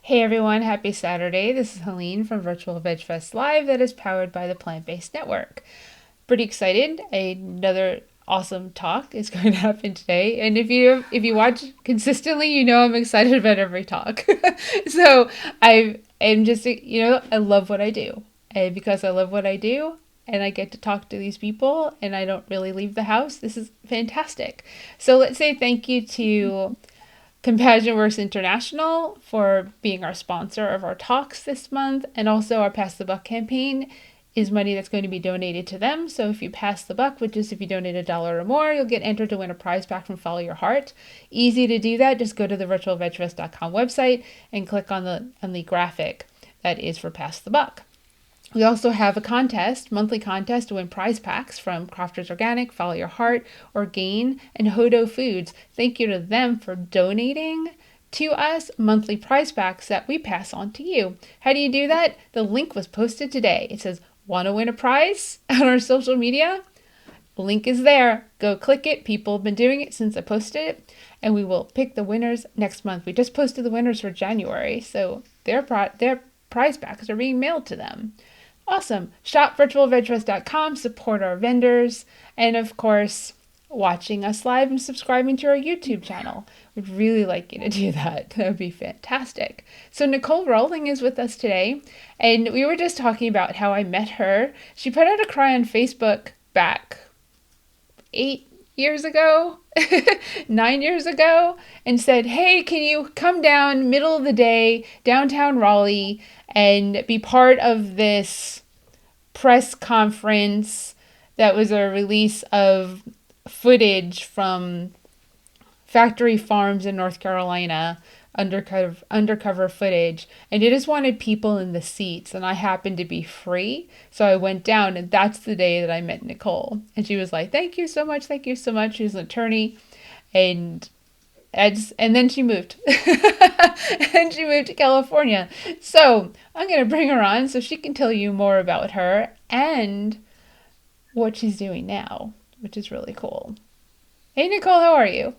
Hey everyone, happy Saturday. This is Helene from Virtual Veg Fest Live that is powered by the Plant Based Network. Pretty excited. Another awesome talk is going to happen today. And if you watch consistently, you know I'm excited about every talk. So I am just I love what I do. And because I love what I do and I get to talk to these people and I don't really leave the house, this is fantastic. So let's say thank you to Compassion Works International for being our sponsor of our talks this month, and also our Pass the Buck campaign is money that's going to be donated to them. So if you pass the buck, which is if you donate $1 or more, you'll get entered to win a prize pack from Follow Your Heart. Easy to do that. Just go to the virtualvegfest.com website and click on the graphic that is for Pass the Buck. We also have a contest, monthly contest to win prize packs from Crofters Organic, Follow Your Heart, Orgain, and Hodo Foods. Thank you to them for donating to us monthly prize packs that we pass on to you. How do you do that? The link was posted today. It says, want to win a prize on our social media? The link is there. Go click it. People have been doing it since I posted it, and we will pick the winners next month. We just posted the winners for January, so their prize packs are being mailed to them. Awesome. Shop virtualvegfest.com, support our vendors, and of course, watching us live and subscribing to our YouTube channel. We'd really like you to do that. That would be fantastic. So Nicole Rawling is with us today, and we were just talking about how I met her. She put out a cry on Facebook back 8 years ago, 9 years ago, and said, hey, can you come down middle of the day, downtown Raleigh, and be part of this press conference that was a release of footage from factory farms in North Carolina, undercover footage, and they just wanted people in the seats, and I happened to be free, so I went down, and that's the day that I met Nicole, and she was like, thank you so much, thank you so much. She's an attorney, and and then she moved. And she moved to California. So I'm going to bring her on so she can tell you more about her and what she's doing now, which is really cool. Hey, Nicole, how are you?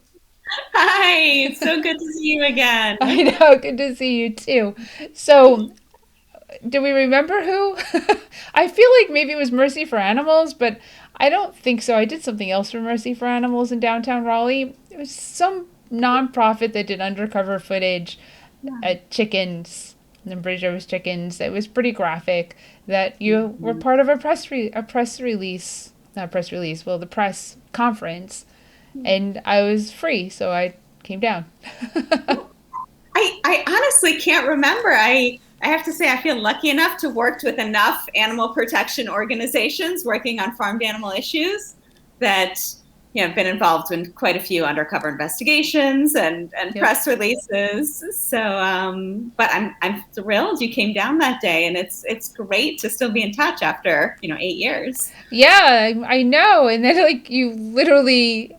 Hi, it's so good to see you again. I know, good to see you too. So, do we remember who? I feel like maybe it was Mercy for Animals, but I don't think so. I did something else for Mercy for Animals in downtown Raleigh. It was some nonprofit that did undercover footage Yeah. at chickens, and British Roast chickens. It was pretty graphic. That you were part of a press release, not press release. Well, the press conference, and I was free, so I came down. I honestly can't remember. I have to say, I feel lucky enough to work with enough animal protection organizations working on farmed animal issues that I've been involved in quite a few undercover investigations and Yep. press releases. So, but I'm thrilled you came down that day, and it's great to still be in touch after 8 years. Yeah, I know. And then like you literally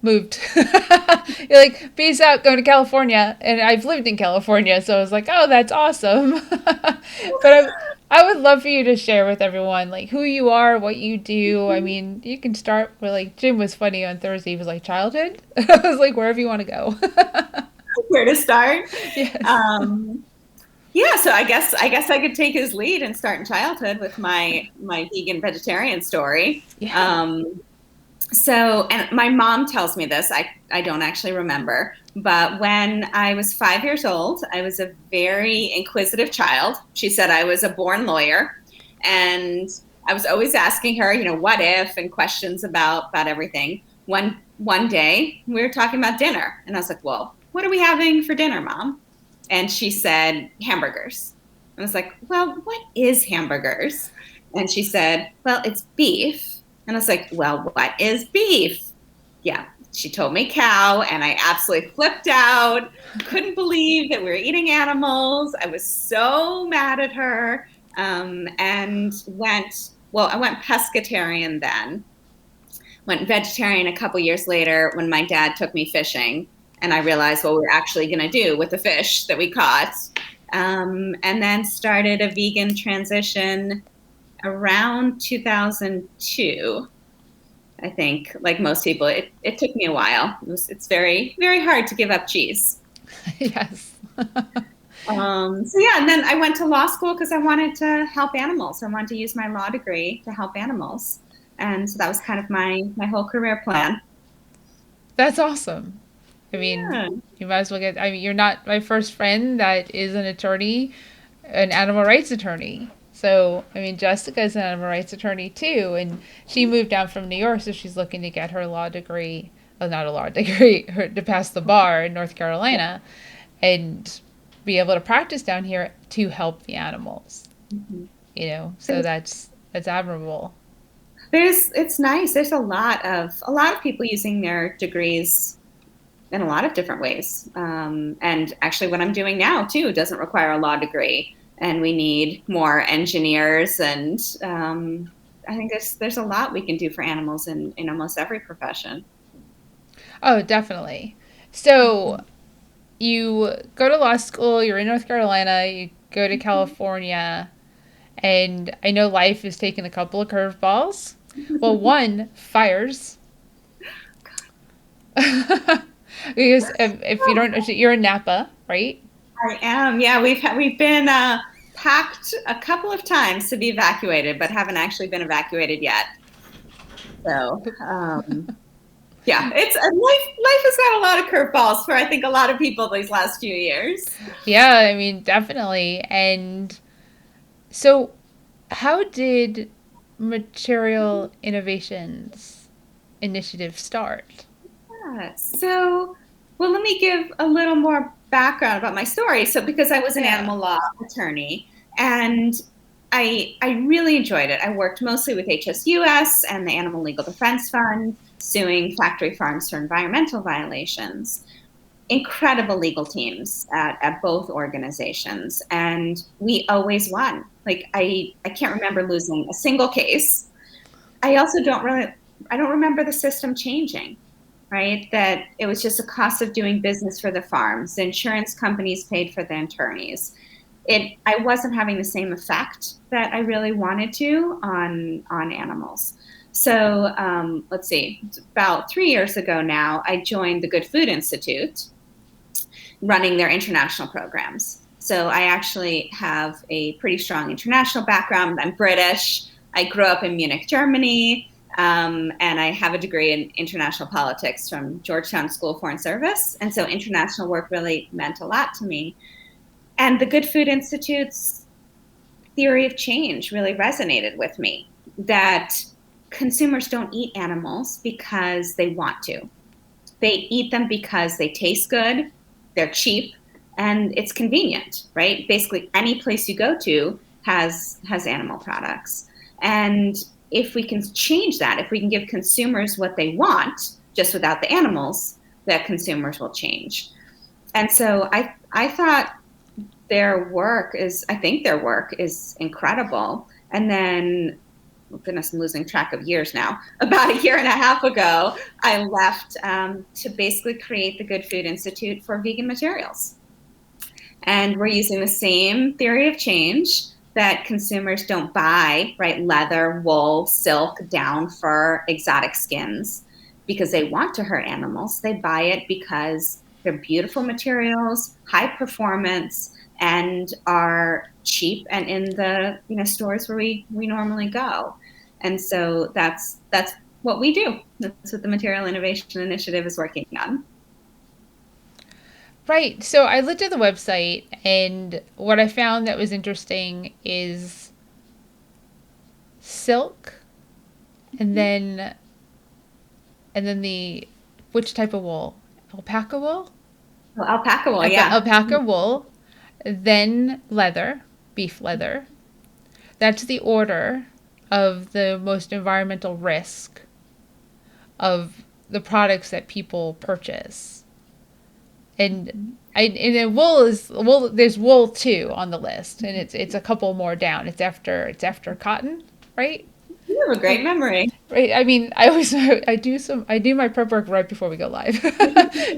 moved. You're like, peace out, going to California. And I've lived in California, so I was like, oh, that's awesome. But I would love for you to share with everyone like who you are, what you do. I mean, you can start with like Jim was funny on Thursday. He was like childhood. I was like wherever you want to go. Where to start? Yes. Um, Yeah, so I guess I could take his lead and start in childhood with my vegan vegetarian story. Yeah. And my mom tells me this. I don't actually remember, but when I was 5 years old, I was a very inquisitive child. She said I was a born lawyer, and I was always asking her, what if and questions about everything. One day we were talking about dinner, and I was like, well, what are we having for dinner, Mom? And she said, hamburgers. I was like, well, what is hamburgers? And she said, well, it's beef. And I was like, well, what is beef? Yeah, she told me cow, and I absolutely flipped out. Couldn't believe that we were eating animals. I was so mad at her, and I went pescatarian then. Went vegetarian a couple years later when my dad took me fishing, and I realized what we were actually going to do with the fish that we caught. And then started a vegan transition around 2002. I think, like most people, it took me a while. It's very, very hard to give up cheese. Yes. So yeah, and then I went to law school because I wanted to help animals. I wanted to use my law degree to help animals, and so that was kind of my whole career plan. That's awesome. I mean, Yeah. you might as well get. I mean, you're not my first friend that is an attorney, an animal rights attorney. So, I mean, Jessica is an animal rights attorney too, and she moved down from New York, so she's looking to get her law degree, well, not a law degree, to pass the bar in North Carolina, and be able to practice down here to help the animals. Mhm. So that's admirable. It's nice. There's a lot of people using their degrees in a lot of different ways. And actually, what I'm doing now too doesn't require a law degree, and we need more engineers. And I think there's a lot we can do for animals in almost every profession. Oh, definitely. So you go to law school, you're in North Carolina, you go to California, and I know life has taken a couple of curveballs. Well, one, fires. Because if you don't, you're in Napa, right? I am. Yeah, we've been packed a couple of times to be evacuated, but haven't actually been evacuated yet. So yeah, it's life has got a lot of curveballs for I think a lot of people these last few years. Yeah, I mean, definitely. And so, how did Material Innovations Initiative start? Yeah. So, well, let me give a little more background about my story. So, because I was an Yeah. animal law attorney, and I really enjoyed it. I worked mostly with HSUS and the Animal Legal Defense Fund, suing factory farms for environmental violations. Incredible legal teams at both organizations, and we always won. Like I can't remember losing a single case. I also I don't remember the system changing, right? That it was just a cost of doing business for the farms. The insurance companies paid for the attorneys. I wasn't having the same effect that I really wanted to on animals. So let's see, it's about 3 years ago now, I joined the Good Food Institute, running their international programs. So I actually have a pretty strong international background. I'm British. I grew up in Munich, Germany, and I have a degree in international politics from Georgetown School of Foreign Service. And so international work really meant a lot to me. And the Good Food Institute's theory of change really resonated with me, that consumers don't eat animals because they want to. They eat them because they taste good, they're cheap, and it's convenient, right? Basically, any place you go to has animal products. And if we can change that, if we can give consumers what they want, just without the animals, that consumers will change. And so I thought I think their work is incredible. And then, oh goodness, I'm losing track of years now. About a year and a half ago, I left to basically create the Good Food Institute for vegan materials. And we're using the same theory of change, that consumers don't buy, right, leather, wool, silk, down, fur, exotic skins because they want to hurt animals. They buy it because they're beautiful materials, high performance, and are cheap and in the stores where we normally go. And so that's what we do. That's what the Material Innovation Initiative is working on. Right. So I looked at the website, and what I found that was interesting is silk, and then the which type of wool? Alpaca wool? Well, alpaca wool, yeah. Alpaca wool, then leather, beef leather. That's the order of the most environmental risk of the products that people purchase. And then wool is wool. There's wool too on the list, and it's a couple more down. It's after cotton, right? You have a great memory. Right. I mean, I do my prep work right before we go live.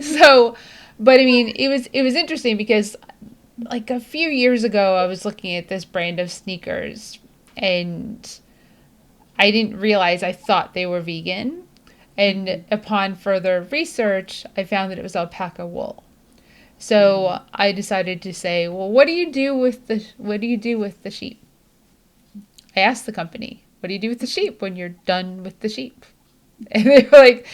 So, but I mean, it was interesting because like a few years ago, I was looking at this brand of sneakers, and I didn't realize, I thought they were vegan, and upon further research, I found that it was alpaca wool. So I decided to say, well, what do you do with the sheep? I asked the company, what do you do with the sheep when you're done with the sheep? And they were like,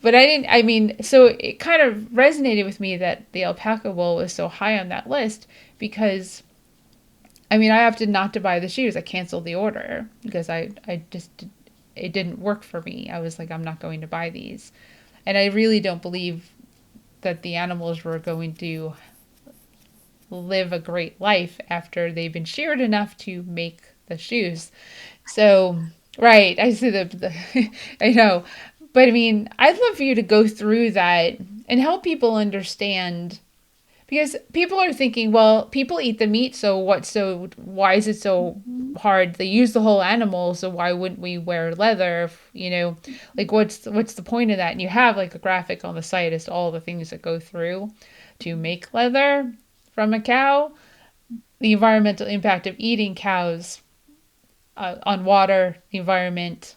but I didn't, I mean, so it kind of resonated with me that the alpaca wool was so high on that list because, I mean, I opted not to buy the shoes. I canceled the order because it didn't work for me. I was like, I'm not going to buy these. And I really don't believe that the animals were going to live a great life after they've been sheared enough to make the shoes. So, right, I see I know. But I mean, I'd love for you to go through that and help people understand because people are thinking, well, people eat the meat, why is it so hard? They use the whole animal, so why wouldn't we wear leather? Like what's the point of that? And you have like a graphic on the site as to all the things that go through to make leather from a cow, the environmental impact of eating cows on water, the environment,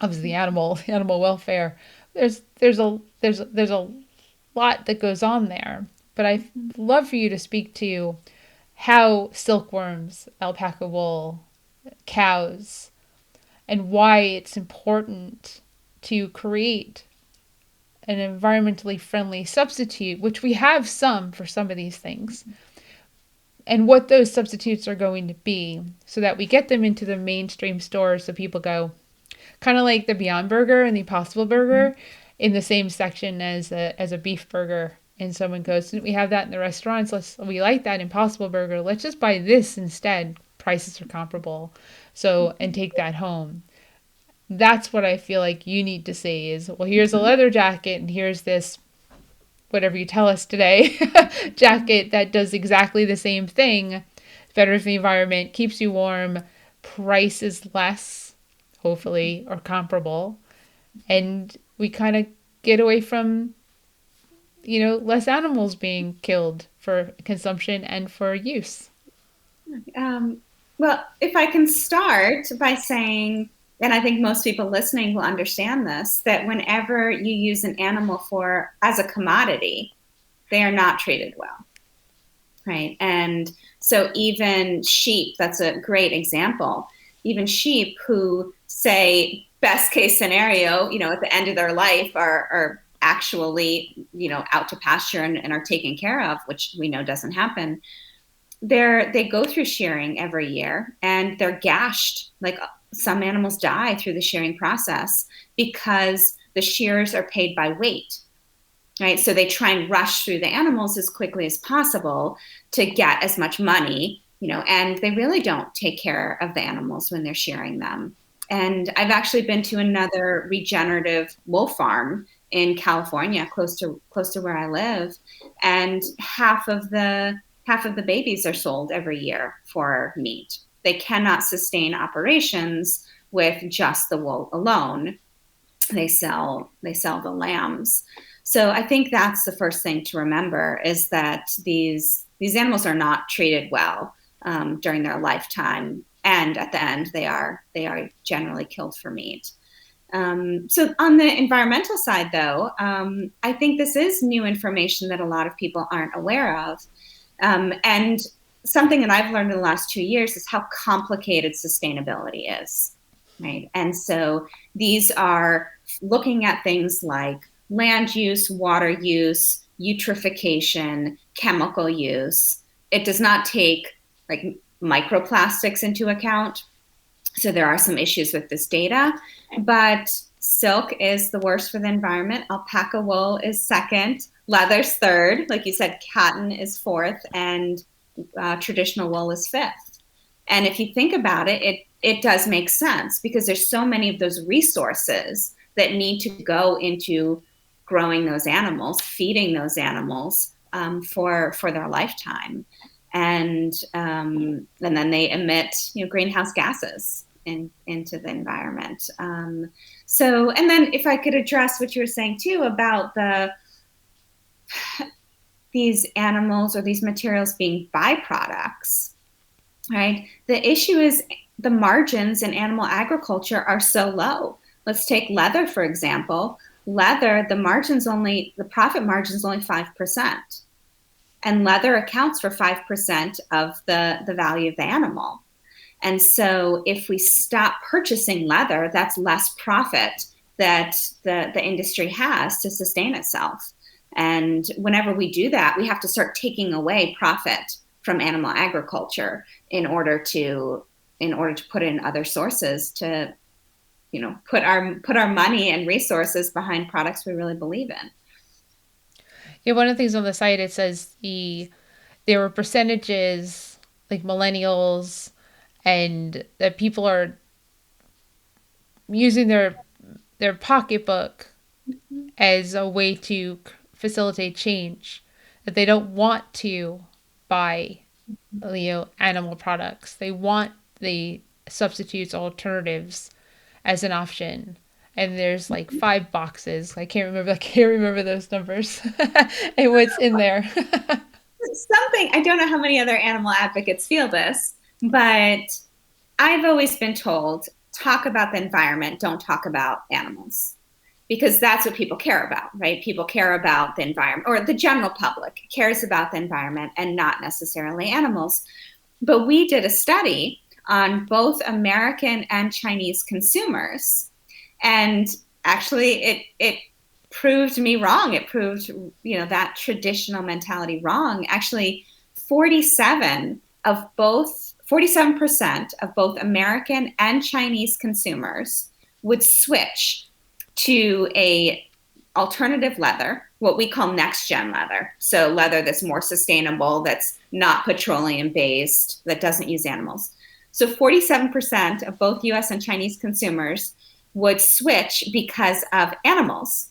obviously the animal welfare. There's a lot that goes on there. But I'd love for you to speak to how silkworms, alpaca wool, cows, and why it's important to create an environmentally friendly substitute, which we have some for some of these things, and what those substitutes are going to be so that we get them into the mainstream stores so people go, kind of like the Beyond Burger and the Impossible Burger in the same section as a beef burger. And someone goes, we have that in the restaurants. We like that Impossible Burger. Let's just buy this instead. Prices are comparable. So, and take that home. That's what I feel like you need to say is, well, here's a leather jacket and here's this, whatever you tell us today, jacket that does exactly the same thing. Better for the environment, keeps you warm, price is less, hopefully, or comparable. And we kind of get away from, less animals being killed for consumption and for use. Um, well, if I can start by saying, and I think most people listening will understand this, that whenever you use an animal for as a commodity, they are not treated well, right? And so even sheep, that's a great example. Even sheep who say best case scenario, at the end of their life are actually, out to pasture and are taken care of, which we know doesn't happen. They go through shearing every year and they're gashed. Like some animals die through the shearing process because the shearers are paid by weight, right? So they try and rush through the animals as quickly as possible to get as much money, and they really don't take care of the animals when they're shearing them. And I've actually been to another regenerative wool farm in California, close to where I live, and half of the babies are sold every year for meat. They cannot sustain operations with just the wool alone. They sell the lambs. So I think that's the first thing to remember is that these animals are not treated well during their lifetime, and at the end they are generally killed for meat. So on the environmental side, though, I think this is new information that a lot of people aren't aware of. And something that I've learned in the last 2 years is how complicated sustainability is, right? And so these are looking at things like land use, water use, eutrophication, chemical use. It does not take like microplastics into account. So there are some issues with this data, but silk is the worst for the environment. Alpaca wool is second. Leather's third. Like you said, cotton is fourth, and traditional wool is fifth. And if you think about it does make sense because there's so many of those resources that need to go into growing those animals, feeding those animals for their lifetime, and then they emit greenhouse gases into the environment. So, and then if I could address what you were saying too about these animals or these materials being byproducts, right? The issue is the margins in animal agriculture are so low. Let's take leather, for example. leather, the profit margin is only 5%. And leather accounts for 5% of the value of the animal. And so if we stop purchasing leather, that's less profit that the industry has to sustain itself. And whenever we do that, we have to start taking away profit from animal agriculture in order to put in other sources to, put our money and resources behind products we really believe in. Yeah, one of the things on the site, it says there were percentages like millennials and that people are using their pocketbook as a way to facilitate change, that they don't want to buy animal products. They want the substitutes, alternatives as an option. And there's like 5 boxes. I can't remember those numbers and what's in there. Something, I don't know how many other animal advocates feel this, but I've always been told, talk about the environment, don't talk about animals. Because that's what people care about, right? People care about the environment, or the general public cares about the environment and not necessarily animals. But we did a study on both American and Chinese consumers. And actually, it proved me wrong. It proved, that traditional mentality wrong. Actually, 47% of both American and Chinese consumers would switch to a alternative leather, what we call next gen leather. So leather that's more sustainable, that's not petroleum based, that doesn't use animals. So 47% of both US and Chinese consumers would switch because of animals.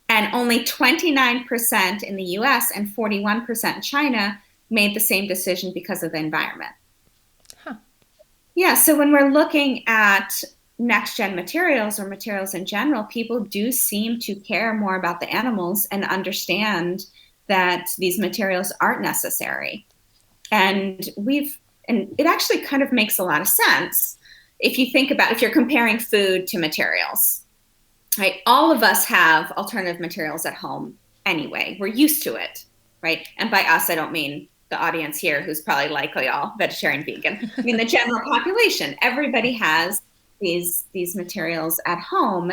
And only 29% in the US and 41% in China made the same decision because of the environment. Huh. Yeah, so when we're looking at next gen materials or materials in general, people do seem to care more about the animals and understand that these materials aren't necessary. And it actually kind of makes a lot of sense if you think about, if you're comparing food to materials, right? All of us have alternative materials at home anyway. We're used to it, right? And by us, I don't mean the audience here who's probably likely all vegetarian, vegan. I mean the general population. Everybody has these materials at home.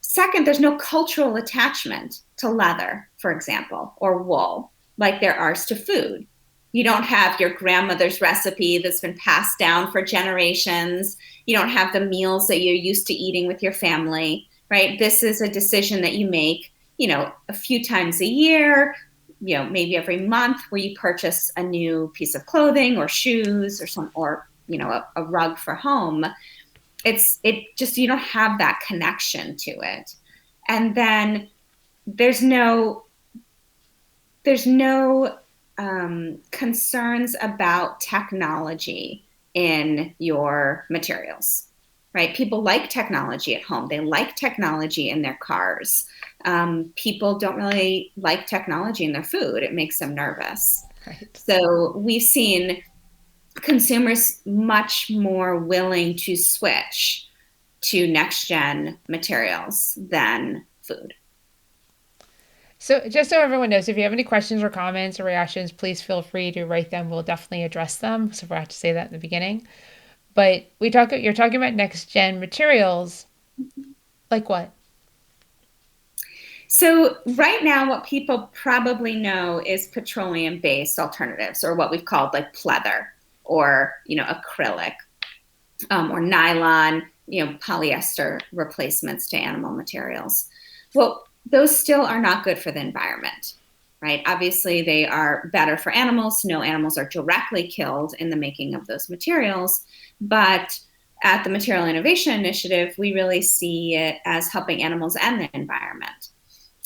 Second, there's no cultural attachment to leather, for example, or wool, like there is to food. You don't have your grandmother's recipe that's been passed down for generations. You don't have the meals that you're used to eating with your family, right? This is a decision that you make, a few times a year, maybe every month, where you purchase a new piece of clothing or shoes or a rug for home. You don't have that connection to it. And then there's no concerns about technology in your materials, right? People like technology at home. They like technology in their cars. People don't really like technology in their food. It makes them nervous. Right. So we've seen consumers much more willing to switch to next gen materials than food. So just so everyone knows, if you have any questions or comments or reactions, please feel free to write them. We'll definitely address them. So I forgot to say that in the beginning. But you're talking about next gen materials. Like what? So right now, what people probably know is petroleum-based alternatives, or what we've called like pleather, or acrylic, or nylon, polyester replacements to animal materials. Well, those still are not good for the environment, right? Obviously, they are better for animals. No animals are directly killed in the making of those materials, but at the Material Innovation Initiative, we really see it as helping animals and the environment.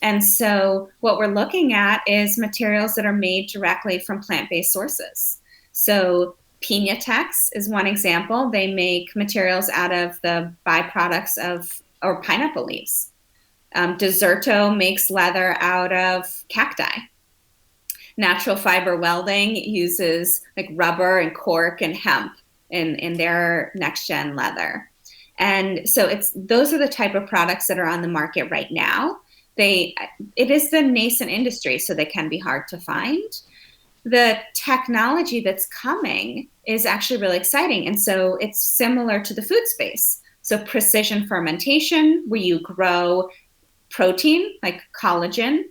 And so what we're looking at is materials that are made directly from plant-based sources. So Piñatex is one example. They make materials out of the byproducts or pineapple leaves. Deserto makes leather out of cacti. Natural Fiber Welding uses like rubber and cork and hemp in their next gen leather. And so those are the type of products that are on the market right now. It is the nascent industry, so they can be hard to find. The technology that's coming is actually really exciting. And so it's similar to the food space. So precision fermentation, where you grow protein like collagen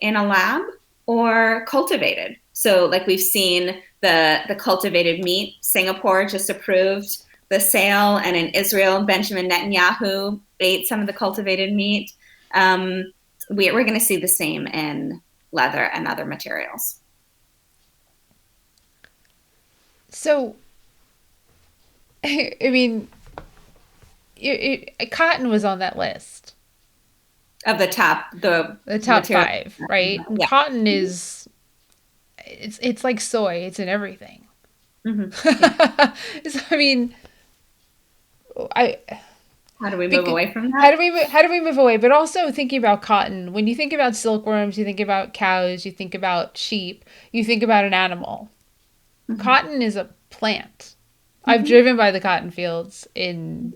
in a lab, or cultivated. So like we've seen the cultivated meat, Singapore just approved the sale, and in Israel, Benjamin Netanyahu ate some of the cultivated meat. We're going to see the same in leather and other materials. So, I mean, cotton was on that list, Of the the top material. five, right? And Yeah. cotton is it's like soy; it's in everything. Mm-hmm. Yeah. So, I mean, I How do we move away from how that? do we move away? But also thinking about cotton, when you think about silkworms, you think about cows, you think about sheep, you think about an animal. Mm-hmm. Cotton is a plant. I've Mm-hmm. driven by the cotton fields in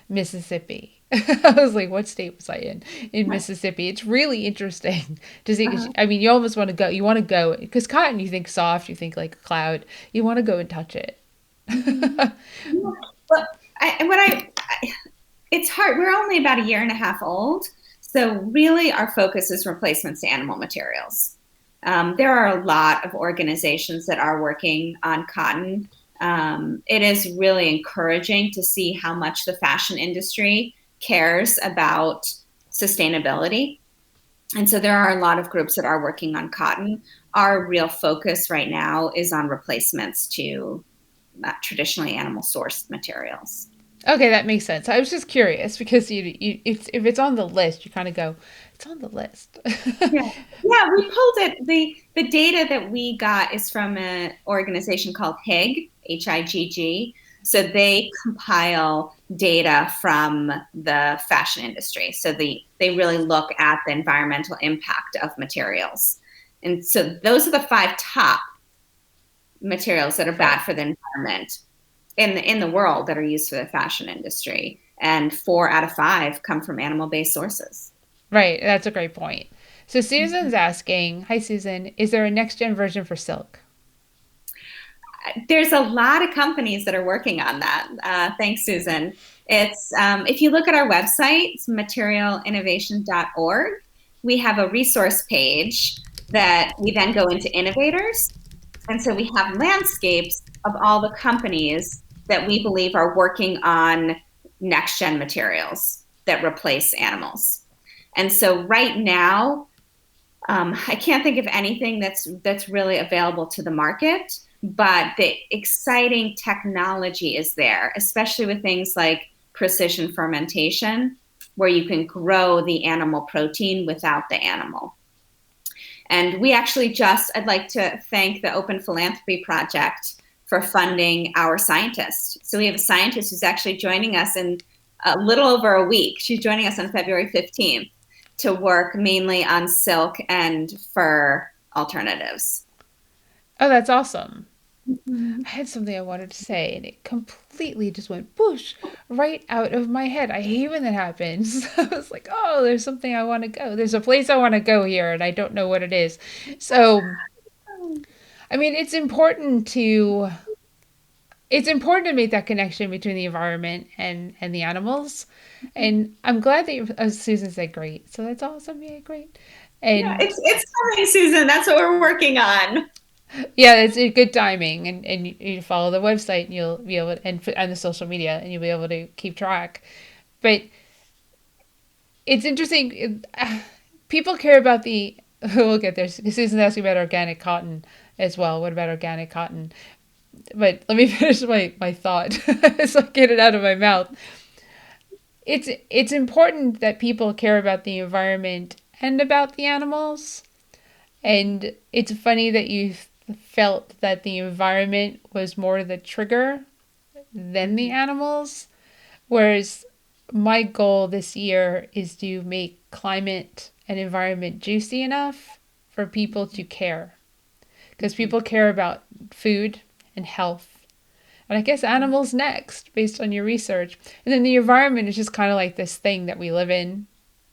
Mississippi. I was like, what state was I in? In Right. Mississippi. It's really interesting to see. 'Cause, Uh-huh. I mean, you almost want to go. You want to go because cotton. You think soft. You think like a cloud. You want to go and touch it. Mm-hmm. Yeah. Well, it's hard. We're only about a year and a half old. So, really, our focus is replacements to animal materials. There are a lot of organizations that are working on cotton. It is really encouraging to see how much the fashion industry cares about sustainability. And so, there are a lot of groups that are working on cotton. Our real focus right now is on replacements to traditionally animal sourced materials. Okay, that makes sense. I was just curious because if it's on the list, you kind of go, it's on the list. Yeah, yeah, we pulled it. The data that we got is from an organization called HIG, HIGG. So they compile data from the fashion industry. So they really look at the environmental impact of materials. And so those are the five top materials that are bad Right. for the environment in the world that are used for the fashion industry. And 4 out of 5 come from animal-based sources. Right. That's a great point. So Mm-hmm. Susan's asking, hi Susan, is there a next gen version for silk? There's a lot of companies that are working on that. Thanks, Susan. It's if you look at our website, it's materialinnovation.org. We have a resource page that we then go into innovators, and so we have landscapes of all the companies that we believe are working on next gen materials that replace animals. And so right now, I can't think of anything that's really available to the market, but the exciting technology is there, especially with things like precision fermentation, where you can grow the animal protein without the animal. And I'd like to thank the Open Philanthropy Project for funding our scientist. So we have a scientist who's actually joining us in a little over a week. She's joining us on February 15th to work mainly on silk and fur alternatives. Oh, that's awesome. Mm-hmm. I had something I wanted to say and it completely just went whoosh right out of my head. I hate when that happens. I was like, oh, there's something I want to go. There's a place I want to go here and I don't know what it is. So, I mean, it's important to make that connection between the environment and the animals. And I'm glad that Susan said great. So that's awesome. Yeah, great. Yeah, And it's coming, Susan. That's what we're working on. yeah, it's a good timing, and you follow the website, and you'll be able to, and the social media, and you'll be able to keep track. But it's interesting. People care about the. We'll get there. Susan's asking about organic cotton as well. What about organic cotton? But let me finish my thought so I get it out of my mouth. It's important that people care about the environment and about the animals. And it's funny that you felt that the environment was more the trigger than the Mm-hmm. animals. Whereas my goal this year is to make climate and environment juicy enough for people to care. Because Mm-hmm. people care about food and health. but I guess animals next, based on your research. And then the environment is just kind of like this thing that we live in.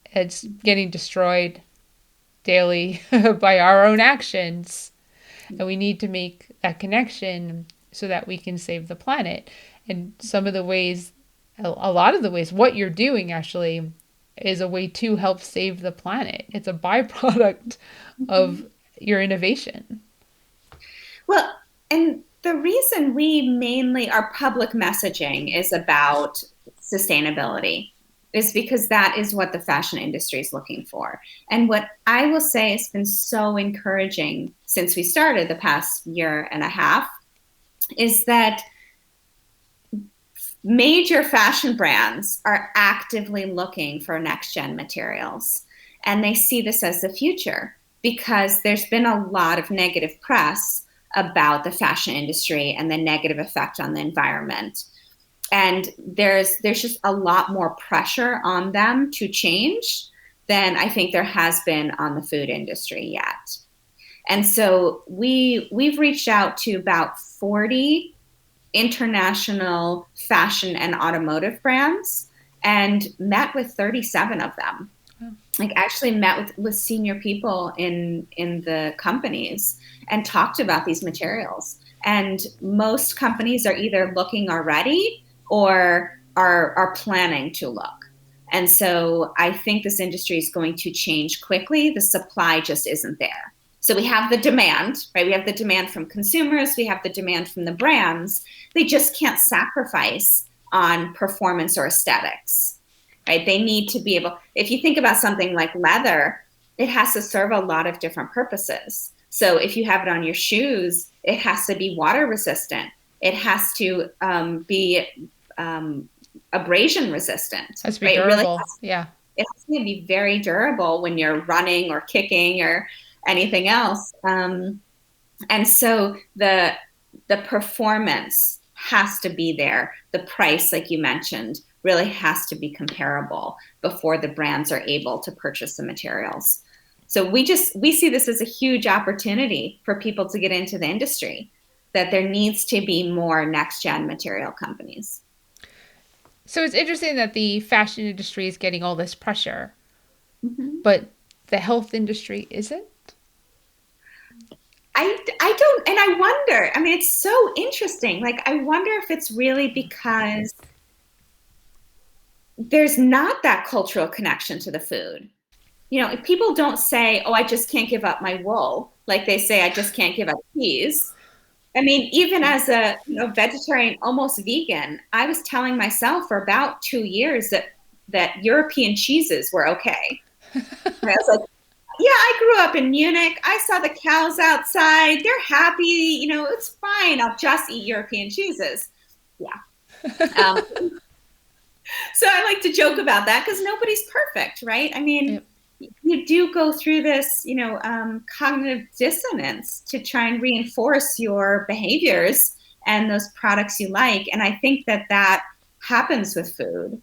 It's getting destroyed daily by our own actions. And we need to make that connection so that we can save the planet. And some of the ways, a lot of the ways, what you're doing actually is a way to help save the planet. It's a byproduct of your innovation. Well, and the reason we mainly, our public messaging is about sustainability is because that is what the fashion industry is looking for. And what I will say has been so encouraging since we started the past year and a half is that major fashion brands are actively looking for next gen materials. And they see this as the future because there's been a lot of negative press about the fashion industry and the negative effect on the environment. And there's just a lot more pressure on them to change than I think there has been on the food industry yet. And so we've reached out to about 40 international fashion and automotive brands and met with 37 of them. Like actually met with senior people in the companies and talked about these materials. And most companies are either looking already or are planning to look. And so I think this industry is going to change quickly. The supply just isn't there. So we have the demand, right? We have the demand from consumers. We have the demand from the brands. They just can't sacrifice on performance or aesthetics, right? They need to be able, if you think about something like leather, it has to serve a lot of different purposes. So if you have it on your shoes, it has to be water resistant. It has to be abrasion resistant. It has to be right? durable. Yeah. It has to be very durable when you're running or kicking or anything else. And so the performance has to be there. The price, like you mentioned, really has to be comparable before the brands are able to purchase the materials. So we see this as a huge opportunity for people to get into the industry, that there needs to be more next gen material companies. So it's interesting that the fashion industry is getting all this pressure, Mm-hmm. but the health industry isn't. I don't, and I wonder, I mean, it's so interesting. Like, I wonder if it's really because there's not that cultural connection to the food. You know, people don't say, oh, I just can't give up my wool. Like they say, I just can't give up cheese. I mean, even as a vegetarian, almost vegan, I was telling myself for about 2 years that European cheeses were okay. And I was like, yeah, I grew up in Munich. I saw the cows outside. They're happy. It's fine. I'll just eat European cheeses. Yeah. So I like to joke about that because nobody's perfect, right? I mean, Yep. you do go through this, cognitive dissonance to try and reinforce your behaviors and those products you like. And I think that happens with food.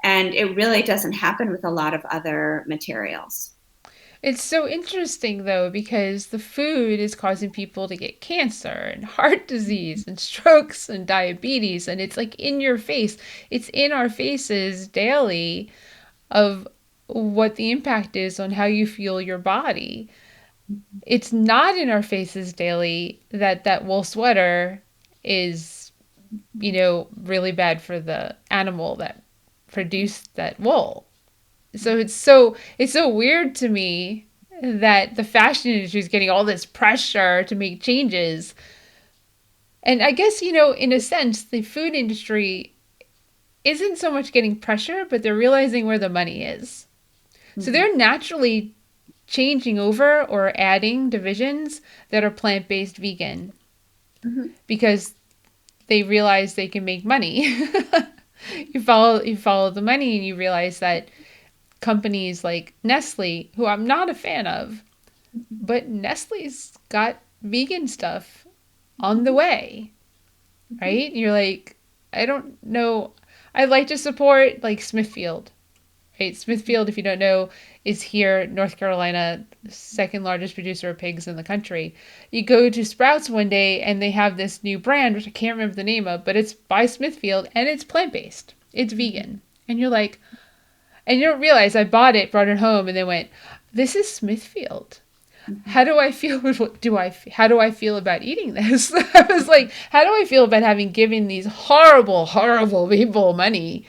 And it really doesn't happen with a lot of other materials. It's so interesting though, because the food is causing people to get cancer and heart disease and strokes and diabetes. And it's like in your face, it's in our faces daily of what the impact is on how you feel your body. It's not in our faces daily that wool sweater is, really bad for the animal that produced that wool. So it's so weird to me that the fashion industry is getting all this pressure to make changes. And I guess, in a sense, the food industry isn't so much getting pressure, but they're realizing where the money is. So Mm-hmm. they're naturally changing over or adding divisions that are plant-based vegan Mm-hmm. because they realize they can make money. You follow the money and you realize that companies like Nestle, who I'm not a fan of, but Nestle's got vegan stuff on the way, right? You're like, I don't know. I'd like to support like Smithfield, right? Smithfield, if you don't know, is here, North Carolina, second largest producer of pigs in the country. You go to Sprouts one day and they have this new brand, which I can't remember the name of, but it's by Smithfield and it's plant based. It's vegan. And you're like, and you don't realize I bought it, brought it home, and then went, this is Smithfield. How do I feel? How do I feel about eating this? I was like, how do I feel about having given these horrible, horrible people money?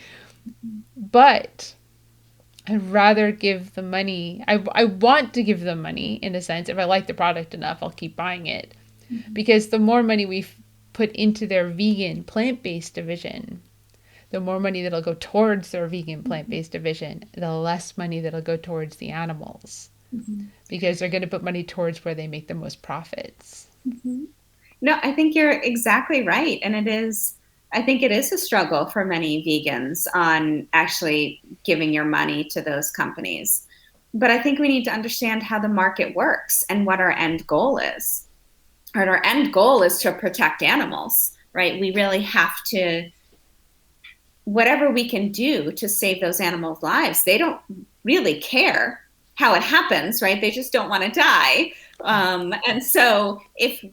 But I'd rather give the money. I want to give them money in a sense. If I like the product enough, I'll keep buying it. Because the more money we put into their vegan plant-based division, the more money that'll go towards their vegan plant-based division, the less money that'll go towards the animals. Because they're going to put money towards where they make the most profits. No, I think you're exactly right. And I think it is a struggle for many vegans on actually giving your money to those companies. But I think we need to understand how the market works and what our end goal is. And our end goal is to protect animals, right? We really have to, whatever we can do to save those animals' lives, they don't really care how it happens, right? They just don't want to die. And so if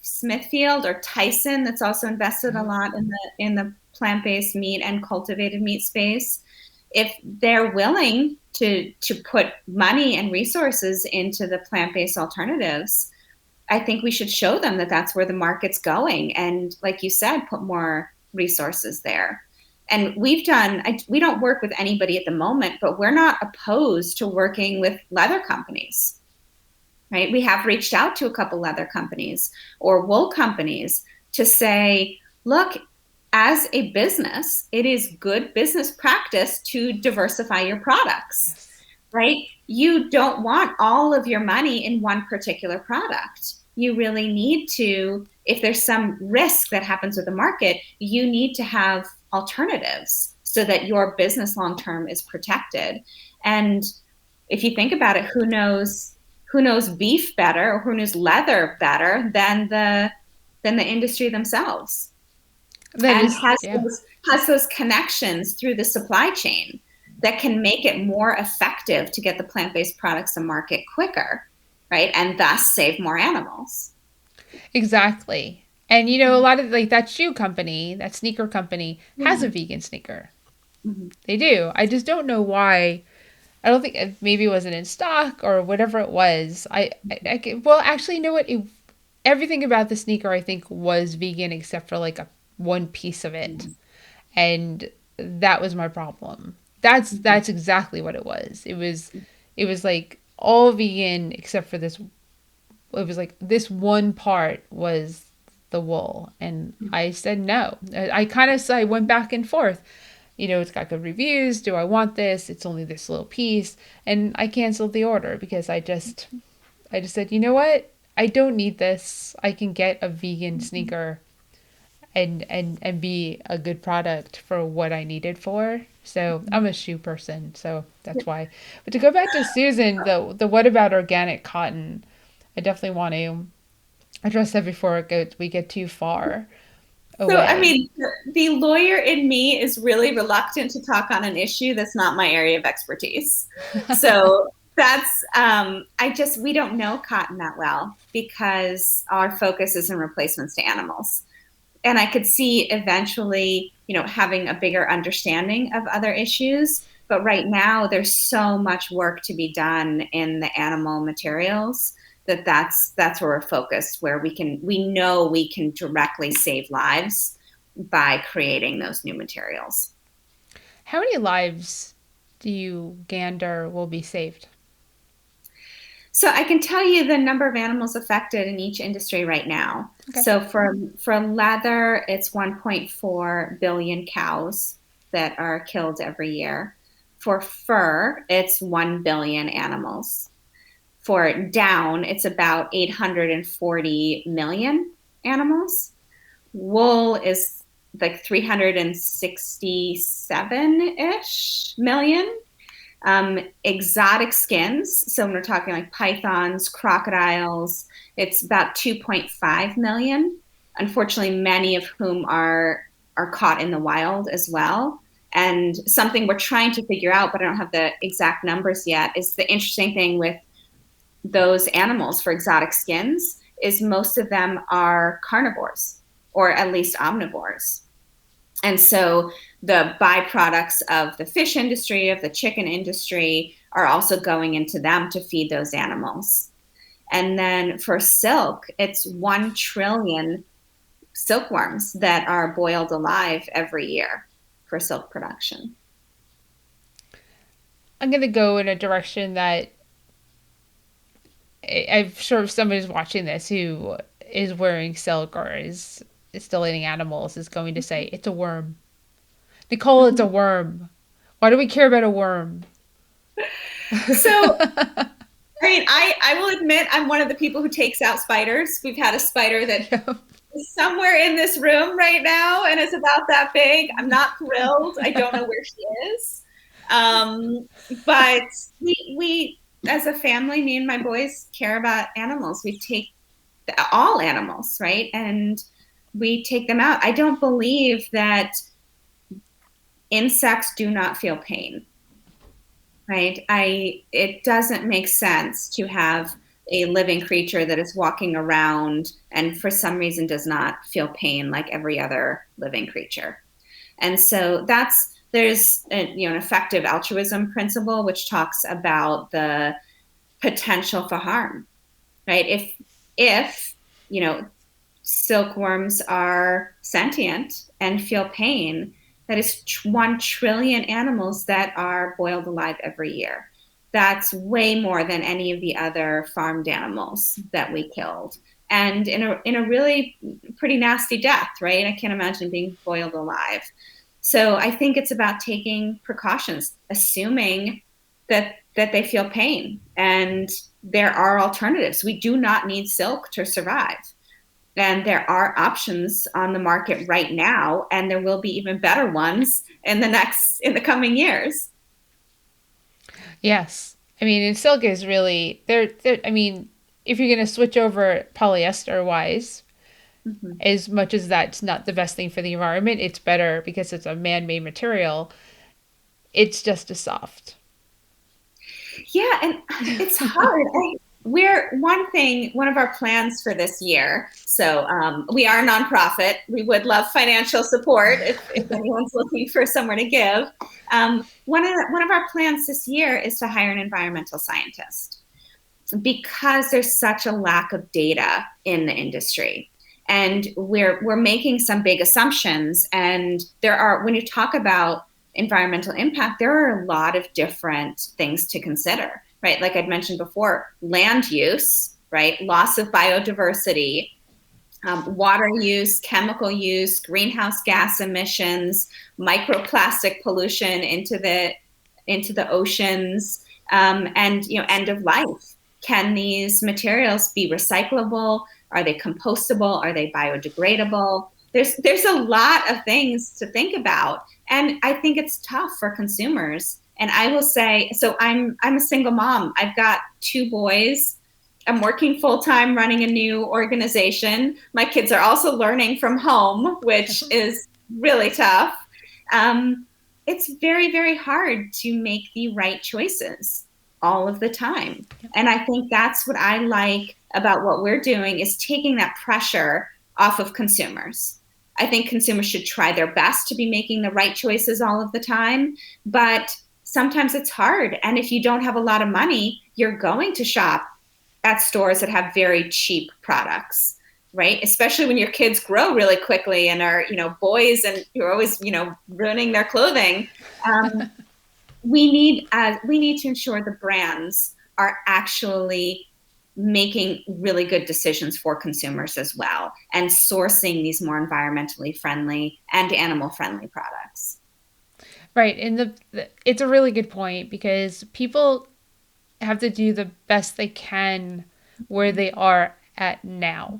Smithfield or Tyson, that's also invested a lot in the plant-based meat and cultivated meat space, if they're willing to put money and resources into the plant-based alternatives, I think we should show them that that's where the market's going. And like you said, put more resources there. And we don't work with anybody at the moment, but we're not opposed to working with leather companies, right? We have reached out to a couple leather companies or wool companies to say, look, as a business, it is good business practice to diversify your products, right? You don't want all of your money in one particular product. You really need to, if there's some risk that happens with the market, you need to have alternatives so that your business long term is protected. And if you think about it, who knows beef better or who knows leather better than the industry themselves? And has those connections through the supply chain that can make it more effective to get the plant-based products to market quicker, right? And thus save more animals. Exactly. And a lot of like that shoe company, that sneaker company has a vegan sneaker. They do. I just don't know why. I don't think maybe it wasn't in stock or whatever it was. Well, actually, you know what? Everything about the sneaker I think was vegan except for like one piece of it, and that was my problem. That's exactly what it was. It was like all vegan except for this. It was like this one part was the wool, and I said no. I went back and forth. It's got good reviews. Do I want this? It's only this little piece, and I canceled the order because I just said, you know what? I don't need this. I can get a vegan sneaker and be a good product for what I need it for. So I'm a shoe person, so that's why. But to go back to Susan, the what about organic cotton? I definitely want to address that before we get too far away. So, I mean, the lawyer in me is really reluctant to talk on an issue that's not my area of expertise. So that's, we don't know cotton that well because our focus is in replacements to animals. And I could see eventually, having a bigger understanding of other issues. But right now, there's so much work to be done in the animal materials that's where we're focused, where we know we can directly save lives by creating those new materials. How many lives do you gander will be saved? So I can tell you the number of animals affected in each industry right now. Okay. So for leather, it's 1.4 billion cows that are killed every year. For fur, it's 1 billion animals. For down, it's about 840 million animals. Wool is like 367-ish million. Exotic skins, so when we're talking like pythons, crocodiles, it's about 2.5 million. Unfortunately, many of whom are caught in the wild as well. And something we're trying to figure out, but I don't have the exact numbers yet, is the interesting thing with those animals for exotic skins is most of them are carnivores or at least omnivores. And so the byproducts of the fish industry, of the chicken industry, are also going into them to feed those animals. And then for silk, it's 1 trillion silkworms that are boiled alive every year for silk production. I'm going to go in a direction that I'm sure if somebody's watching this who is wearing silk or is still eating animals is going to say, it's a worm. Nicole, it's a worm. Why do we care about a worm? So, I mean, I will admit I'm one of the people who takes out spiders. We've had a spider that Yeah. is somewhere in this room right now and it's about that big. I'm not thrilled. I don't know where she is. Um, but we, as a family, me and my boys care about animals. We take all animals, right? And we take them out. I don't believe that insects do not feel pain, right? It doesn't make sense to have a living creature that is walking around and for some reason does not feel pain like every other living creature. And so there's an effective altruism principle which talks about the potential for harm, right? If you know silkworms are sentient and feel pain, that is 1 trillion animals that are boiled alive every year. That's way more than any of the other farmed animals that we killed. And in a really pretty nasty death, right? I can't imagine being boiled alive. So I think it's about taking precautions, assuming that they feel pain. And there are alternatives. We do not need silk to survive. And there are options on the market right now, and there will be even better ones in the coming years. Yes. I mean, and silk is really there. I mean, if you're going to switch over polyester wise, Mm-hmm. as much as that's not the best thing for the environment, it's better because it's a man-made material. It's just as soft. Yeah, and it's hard. One of our plans for this year. So we are a nonprofit. We would love financial support if anyone's looking for somewhere to give. One of our plans this year is to hire an environmental scientist because there's such a lack of data in the industry. And we're making some big assumptions. And when you talk about environmental impact, there are a lot of different things to consider, right? Like I'd mentioned before, land use, right? Loss of biodiversity, water use, chemical use, greenhouse gas emissions, microplastic pollution into the oceans, and end of life. Can these materials be recyclable? Are they compostable? Are they biodegradable? There's a lot of things to think about, and I think it's tough for consumers. And I will say, so I'm a single mom. I've got 2 boys. I'm working full time running a new organization. My kids are also learning from home, which is really tough. Um, it's very, very hard to make the right choices all of the time. And I think that's what I like about what we're doing is taking that pressure off of consumers. I think consumers should try their best to be making the right choices all of the time, but sometimes it's hard. And if you don't have a lot of money, you're going to shop at stores that have very cheap products, right? Especially when your kids grow really quickly and are, boys and you're always, ruining their clothing. We need to ensure the brands are actually making really good decisions for consumers as well and sourcing these more environmentally friendly and animal friendly products. Right. And it's a really good point because people have to do the best they can where they are at now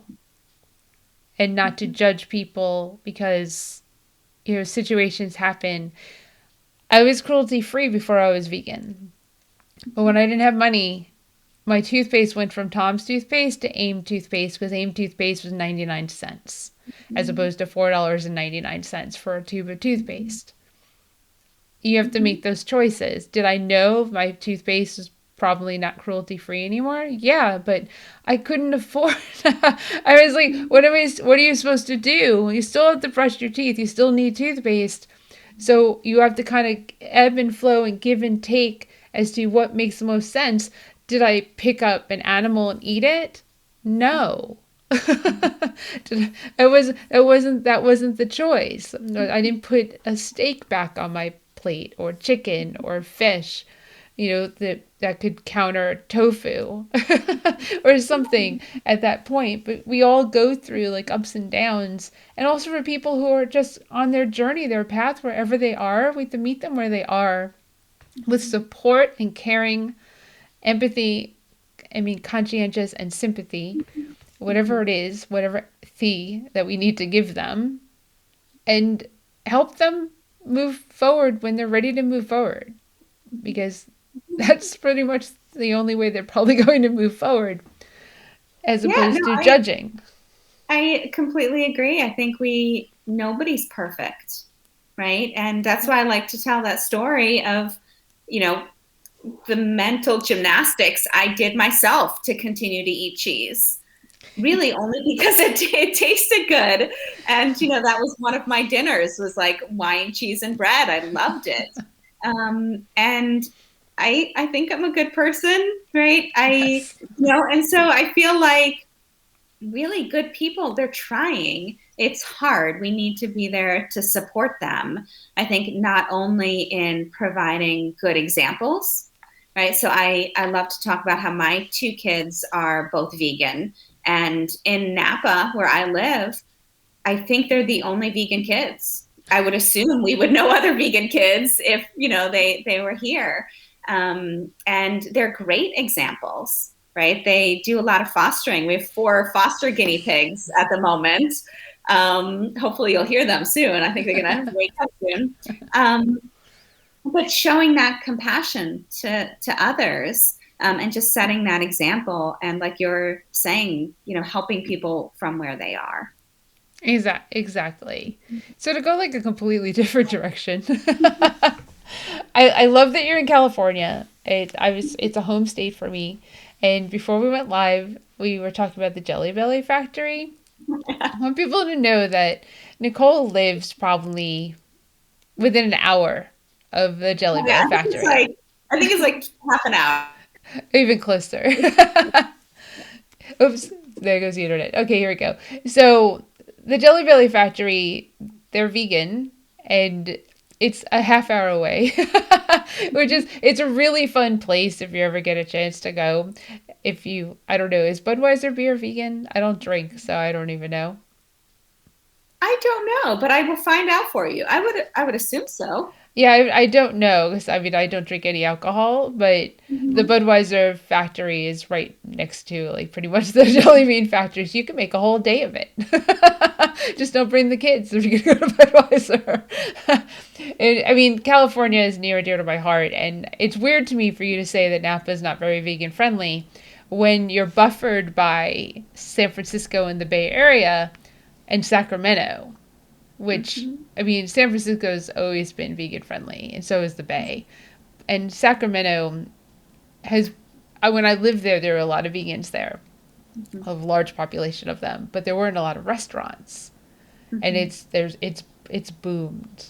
and not to judge people because situations happen. I was cruelty free before I was vegan. But when I didn't have money, my toothpaste went from Tom's toothpaste to AIM toothpaste because AIM toothpaste was 99 cents as opposed to $4.99 for a tube of toothpaste. You have to Mm-hmm. make those choices. Did I know my toothpaste was probably not cruelty free anymore? Yeah, but I couldn't afford. I was like, what are you supposed to do? You still have to brush your teeth. You still need toothpaste. So you have to kind of ebb and flow and give and take as to what makes the most sense. Did I pick up an animal and eat it? No. That wasn't the choice. I didn't put a steak back on my plate or chicken or fish, that could counter tofu or something at that point. But we all go through like ups and downs. And also for people who are just on their journey, their path, wherever they are, we have to meet them where they are with support and caring, empathy, conscientious and sympathy, whatever it is, whatever fee that we need to give them, and help them move forward when they're ready to move forward. Because that's pretty much the only way they're probably going to move forward, as Yeah, no, opposed to I judging. I completely agree. I think nobody's perfect, right? And that's why I like to tell that story of, you know, the mental gymnastics I did myself to continue to eat cheese. Really, only because it tasted good, and that was one of my dinners, was like wine, cheese, and bread. I loved it, and I think I'm a good person, right? Yes. And so I feel like really good people, they're trying. It's hard. We need to be there to support them. I think not only in providing good examples, right? So I love to talk about how my two kids are both vegan. And in Napa, where I live, I think they're the only vegan kids. I would assume we would know other vegan kids if they were here, and they're great examples, right? They do a lot of fostering. We have 4 foster guinea pigs at the moment. Hopefully, you'll hear them soon. I think they're going to wake up soon. But showing that compassion to others, and just setting that example, and like you're saying, helping people from where they are. Exactly. So to go like a completely different direction, I love that you're in California. It's a home state for me. And before we went live, we were talking about the Jelly Belly factory. I want people to know that Nicole lives probably within an hour of the Jelly Yeah, Belly factory, I think it's like half an hour. even closer. Oops, there goes the internet. Okay, here we go. So the Jelly Belly factory, they're vegan, and it's a half hour away, it's a really fun place if you ever get a chance to go. I don't know, is Budweiser beer vegan? I don't drink, so I don't even know. I don't know, but I will find out for you. I would assume so. Yeah, I don't know because I don't drink any alcohol, but the Mm-hmm. Budweiser factory is right next to like pretty much the jelly bean factory, so you can make a whole day of it. Just don't bring the kids if you're gonna go to Budweiser. California is near and dear to my heart, and it's weird to me for you to say that Napa is not very vegan friendly when you're buffered by San Francisco and the Bay Area and Sacramento, which Mm-hmm. San Francisco's always been vegan friendly, and so is the Bay. And Sacramento has, when I lived there, there were a lot of vegans there, a large population of them, but there weren't a lot of restaurants. And Mm-hmm. it's boomed.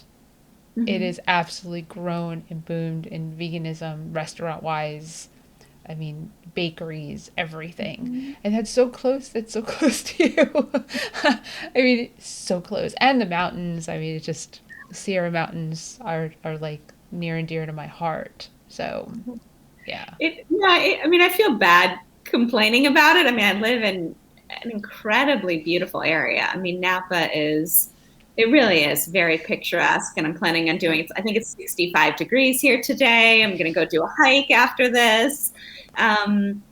It Mm-hmm. is absolutely grown and boomed in veganism, restaurant wise. Bakeries, everything. Mm-hmm. And that's so close. That's so close to you. So close. And the mountains. It's just, Sierra Mountains are like near and dear to my heart. So, yeah. I feel bad complaining about it. I live in an incredibly beautiful area. Napa it really is very picturesque, and I'm planning on doing it. I think it's 65 degrees here today. I'm going to go do a hike after this. Um,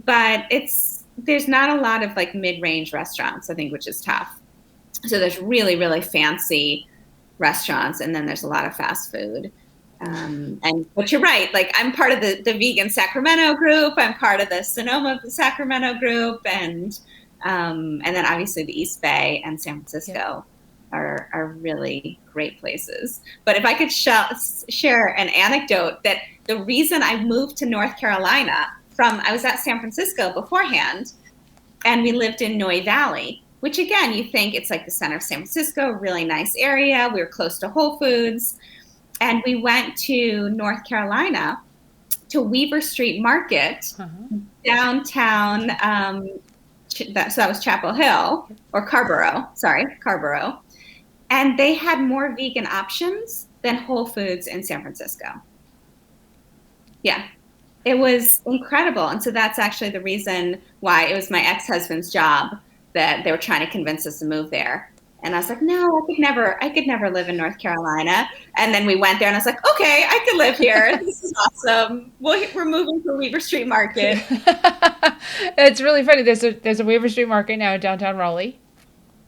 but there's not a lot of like mid-range restaurants, I think, which is tough. So there's really, really fancy restaurants, and then there's a lot of fast food. But you're right. Like, I'm part of the vegan Sacramento group. I'm part of the Sonoma Sacramento group, and then obviously the East Bay and San Yep. Francisco. are really great places. But if I could share an anecdote, that the reason I moved to North Carolina I was at San Francisco beforehand, and we lived in Noe Valley, which again, you think it's like the center of San Francisco, really nice area. We were close to Whole Foods. And we went to North Carolina to Weaver Street Market downtown. So that was Chapel Hill, or Carborough. And they had more vegan options than Whole Foods in San Francisco. Yeah, it was incredible. And so that's actually the reason why it was my ex-husband's job that they were trying to convince us to move there. And I was like, no, I could never live in North Carolina. And then we went there and I was like, okay, I could live here. This is awesome. We're moving to Weaver Street Market. It's really funny. There's a Weaver Street Market now in downtown Raleigh.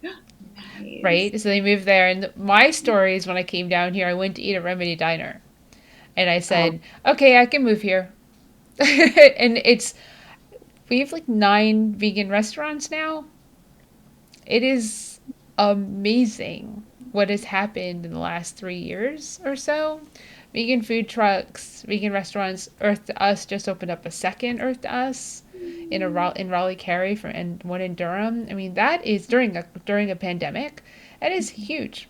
Nice. Right? So they moved there. And my story is when I came down here, I went to eat at Remedy Diner. And I said, okay, I can move here. And we have like 9 vegan restaurants now. It is amazing what has happened in the last 3 years or so. Vegan food trucks, vegan restaurants. Earth to Us just opened up a second Earth to Us in Raleigh Cary and one in Durham. I mean, that is during a pandemic. That is huge.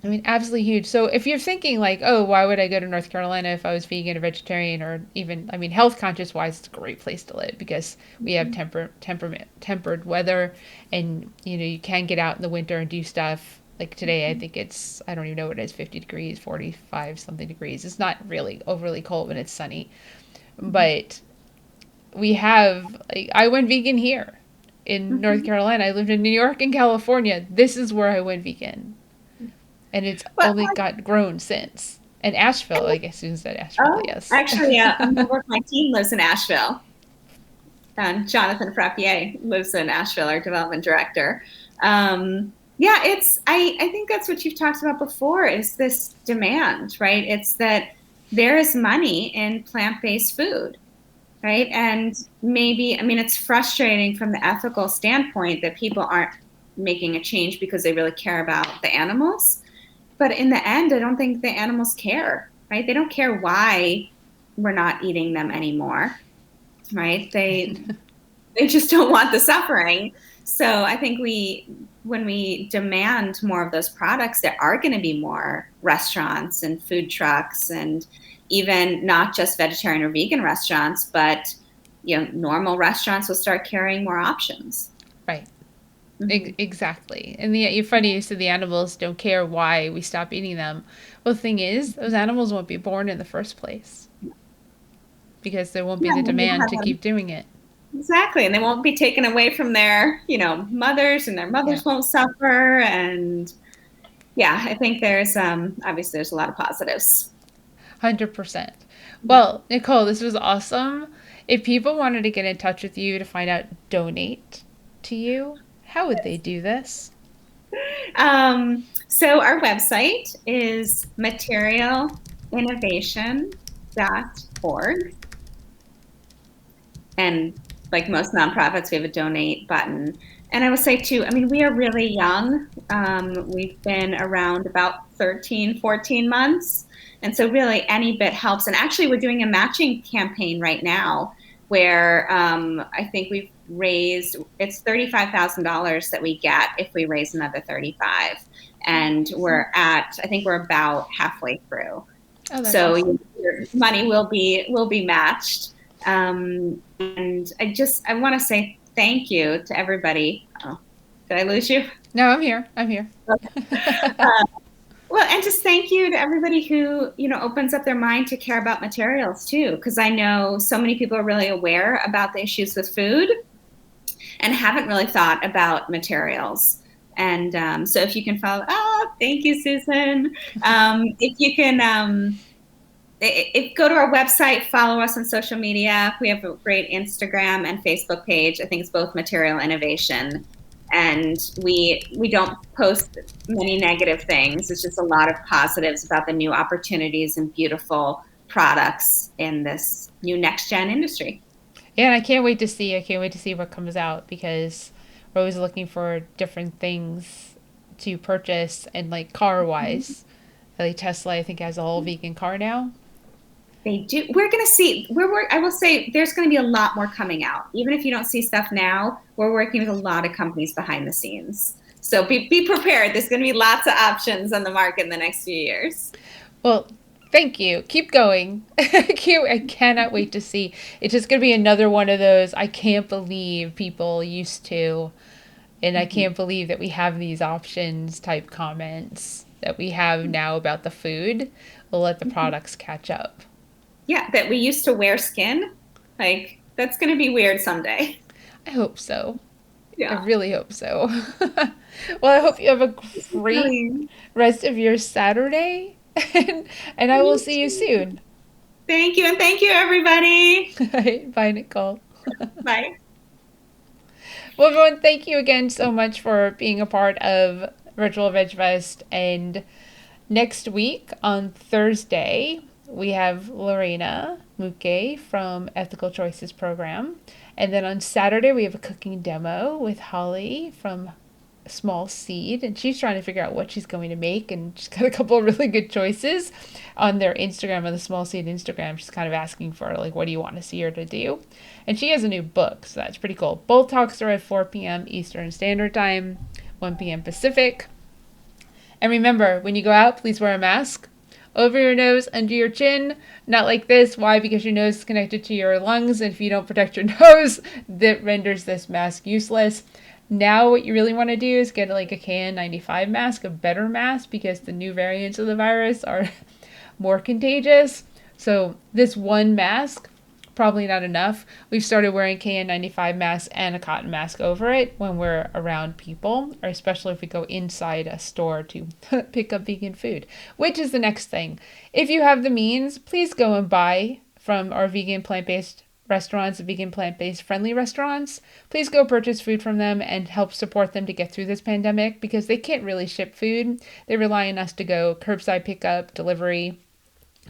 I mean, absolutely huge. So if you're thinking like, oh, why would I go to North Carolina if I was vegan or vegetarian, or even, I mean, health conscious wise, it's a great place to live because we have tempered weather, and you can get out in the winter and do stuff. Like today, I think I don't even know what it is, 50 degrees, 45 something degrees. It's not really overly cold when it's sunny, but I went vegan here in North Carolina. I lived in New York and California. This is where I went vegan. And it's only got grown since. And Asheville, I guess you said Asheville, yes. Actually, a member of my team lives in Asheville. Jonathan Frappier lives in Asheville, our development director. Yeah, I think that's what you've talked about before, is this demand, right? It's that there is money in plant-based food, right? And maybe, I mean, it's frustrating from the ethical standpoint that people aren't making a change because they really care about the animals. But in the end, I don't think the animals care, right? They don't care why we're not eating them anymore, right? They just don't want the suffering. So I think when we demand more of those products, there are going to be more restaurants and food trucks, and even not just vegetarian or vegan restaurants, but normal restaurants will start carrying more options. Right. Exactly. And you're funny, you said the animals don't care why we stop eating them. Well, the thing is, those animals won't be born in the first place because there won't be the demand to keep doing it. Exactly. And they won't be taken away from their, mothers, and their mothers won't suffer. And yeah, I think there's obviously there's a lot of positives. 100%. Well, Nicole, this was awesome. If people wanted to get in touch with you to find out, donate to you, how would they do this? So our website is materialinnovation.org. And like most nonprofits, we have a donate button. And I will say too, I mean, we are really young. We've been around about 13, 14 months. And so really any bit helps. And actually we're doing a matching campaign right now where I think we've raised, it's $35,000 that we get if we raise another 35. And I think we're about halfway through. Oh, that's so awesome. Your money will be matched. And I want to say thank you to everybody. Oh, did I lose you? No, I'm here. Well, and just thank you to everybody who, opens up their mind to care about materials too, because I know so many people are really aware about the issues with food and haven't really thought about materials. And so if you can follow, thank you, Susan. If you can, go to our website, follow us on social media. We have a great Instagram and Facebook page. I think it's both Material Innovation. And we don't post many negative things. It's just a lot of positives about the new opportunities and beautiful products in this new next gen industry. Yeah, and I can't wait to see what comes out, because we're always looking for different things to purchase, and like car wise. Like Tesla, I think, has a whole vegan car now. They do. We're going to see. I will say there's going to be a lot more coming out. Even if you don't see stuff now, we're working with a lot of companies behind the scenes. So be prepared. There's going to be lots of options on the market in the next few years. Well, thank you. Keep going. I cannot wait to see. It's just going to be another one of those I can't believe people used to, and I Mm-hmm. can't believe that we have these options type comments that we have now about the food. We'll let the products catch up. Yeah, that we used to wear skin. Like, that's going to be weird someday. I hope so. I Yeah. really hope so. Well, I hope you have a great Really. rest of your Saturday, and I will You see you too. soon. Thank you. And thank you, everybody. Bye, Nicole. Bye. Well, everyone, thank you again so much for being a part of Virtual Veg Fest. And next week on Thursday, we have Lorena Muke from Ethical Choices Program. And then on Saturday, we have a cooking demo with Holly from Small Seed, and she's trying to figure out what she's going to make, and she's got a couple of really good choices on their Instagram, on the Small Seed Instagram. She's kind of asking for like, what do you want to see her to do? And she has a new book, so that's pretty cool. Both talks are at 4 p.m. Eastern Standard Time, 1 p.m. Pacific. And remember, when you go out, please wear a mask over your nose, under your chin, not like this. Why? Because your nose is connected to your lungs, and if you don't protect your nose, that renders this mask useless. Now, what you really want to do is get like a KN95 mask, a better mask, because the new variants of the virus are more contagious. So, this one mask, probably not enough. We've started wearing KN95 masks and a cotton mask over it when we're around people, or especially if we go inside a store to pick up vegan food, which is the next thing. If you have the means, please go and buy from our vegan plant-based restaurants, vegan plant-based friendly restaurants. Please go purchase food from them and help support them to get through this pandemic, because they can't really ship food. They rely on us to go curbside pickup, delivery,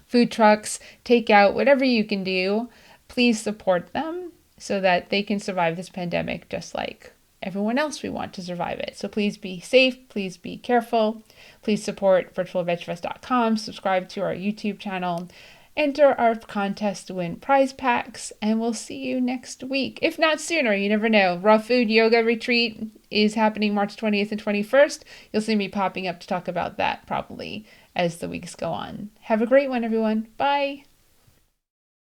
food trucks, takeout, whatever you can do. Please support them so that they can survive this pandemic just like everyone else we want to survive it. So please be safe, please be careful. Please support virtualvegfest.com, subscribe to our YouTube channel, enter our contest to win prize packs, and we'll see you next week. If not sooner, you never know. Raw Food Yoga Retreat is happening March 20th and 21st. You'll see me popping up to talk about that probably as the weeks go on. Have a great one, everyone. Bye.